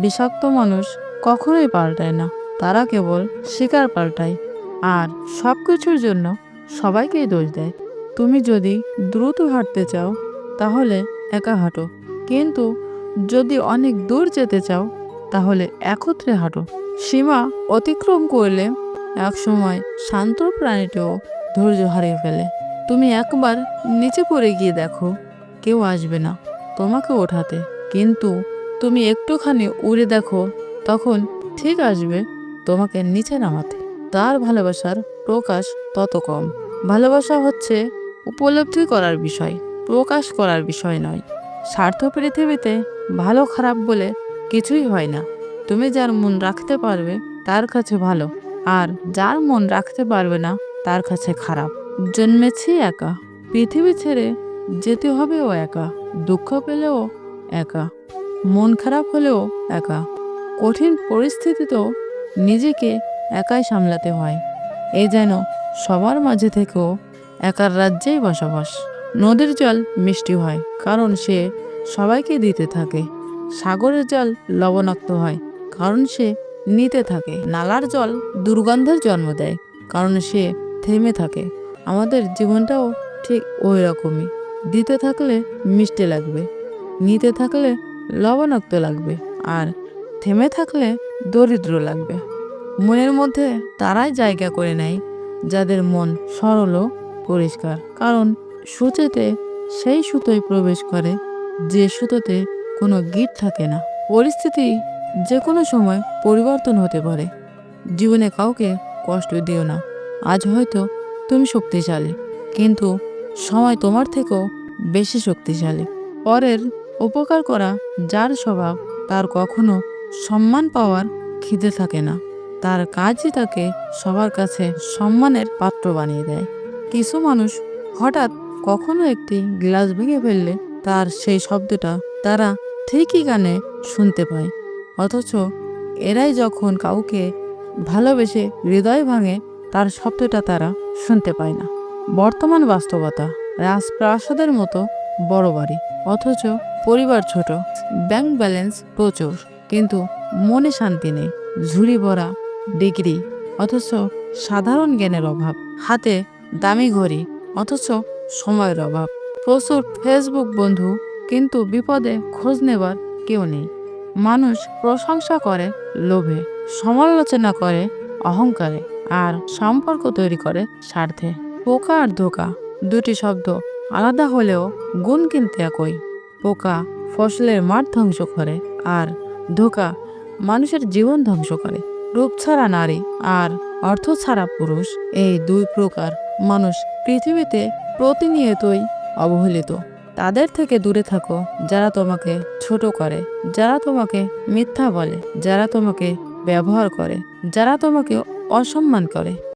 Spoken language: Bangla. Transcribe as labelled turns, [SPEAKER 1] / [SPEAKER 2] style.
[SPEAKER 1] বিষাক্ত মানুষ কখনোই পাল্টায় না, তারা কেবল শিকার পাল্টায় আর সবকিছুর জন্য সবাইকেই দোষ দেয়। তুমি যদি দ্রুত হাঁটতে চাও তাহলে একা হাঁটো, কিন্তু যদি অনেক দূর যেতে চাও তাহলে একত্রে হাঁটো। সীমা অতিক্রম করলে একসময় শান্ত প্রাণীটিও ধৈর্য হারিয়ে ফেলে। তুমি একবার নিচে পড়ে গিয়ে দেখো, কেউ আসবে না তোমাকে ওঠাতে, কিন্তু তুমি একটুখানি উড়ে দেখো, তখন ঠিক আসবে তোমাকে নিচে নামাতে। তার ভালোবাসার প্রকাশ তত কম। ভালোবাসা হচ্ছে উপলব্ধি করার বিষয়, প্রকাশ করার বিষয় নয়। স্বার্থ পৃথিবীতে ভালো খারাপ বলে কিছুই হয় না। তুমি যার মন রাখতে পারবে তার কাছে ভালো, আর যার মন রাখতে পারবে না তার কাছে খারাপ। জন্মেছি একা, পৃথিবী ছেড়ে যেতে হবেও একা, দুঃখ পেলেও একা, মন খারাপ হলেও একা, কঠিন পরিস্থিতিতেও নিজেকে একাই সামলাতে হয়। এই যেন সবার মাঝে থেকেও একার রাজ্যেই বসবাস। নদীর জল মিষ্টি হয় কারণ সে সবাইকে দিতে থাকে। সাগরের জল লবণাক্ত হয় কারণ সে নিতে থাকে। নালার জল দুর্গন্ধের জন্ম দেয় কারণ সে থেমে থাকে। আমাদের জীবনটাও ঠিক ওই রকমই। দিতে থাকলে মিষ্টি লাগবে, নিতে থাকলে লবণাক্ত লাগবে, আর থেমে থাকলে দরিদ্র লাগবে। মনের মধ্যে তারাই জায়গা করে নেয় যাদের মন সরল ও পরিষ্কার, কারণ সূচেতে সেই সুতোয় প্রবেশ করে যে সুতোতে কোনো গিঁট থাকে না। পরিস্থিতি যে কোনো সময় পরিবর্তন হতে পারে। জীবনে কাউকে কষ্ট দিও না। আজ হয়তো তুমি শক্তিশালী, কিন্তু সময় তোমার থেকেও বেশি শক্তিশালী। পরের উপকার করা যার স্বভাব, তার কখনো সম্মান পাওয়ার খিদে থাকে না। তার কাজই তাকে সবার কাছে সম্মানের পাত্র বানিয়ে দেয়। কিছু মানুষ হঠাৎ কখনো একটি গ্লাস ভেঙে ফেললে তার সেই শব্দটা তারা ঠিকই কানে শুনতে পায়, অথচ এরাই যখন কাউকে ভালোবেসে হৃদয় ভাঙে তার শব্দটা তারা শুনতে পায় না। বর্তমান বাস্তবতা, রাজপ্রাসাদের মতো বড় বাড়ি, অথচ পরিবার ছোট। ব্যাংক ব্যালেন্স প্রচুর, কিন্তু মনে শান্তি নেই। ঝুড়ি ভরা ডিগ্রি, অথচ সাধারণ জ্ঞানের অভাব। হাতে দামি ঘড়ি, অথচ সময়ের অভাব। প্রচুর ফেসবুক বন্ধু, কিন্তু বিপদে খোঁজ নেবার কেউ নেই। মানুষ প্রশংসা করে লোভে, সমালোচনা করে অহংকারে, আর সম্পর্ক তৈরি করে স্বার্থে। পোকা আর ধোঁকা দুটি শব্দ আলাদা হলেও গুণ কিন্তু একই। পোকা ফসলের মাঠ ধ্বংস করে, আর ধোঁকা মানুষের জীবন ধ্বংস করে। রূপ ছাড়া নারী আর অর্থ ছাড়া পুরুষ, এই দুই প্রকার মানুষ পৃথিবীতে প্রতিনিয়তই অবহেলিত। তাদের থেকে দূরে থাকো যারা তোমাকে ছোট করে, যারা তোমাকে মিথ্যা বলে, যারা তোমাকে ব্যবহার করে, যারা তোমাকে অসম্মান করে।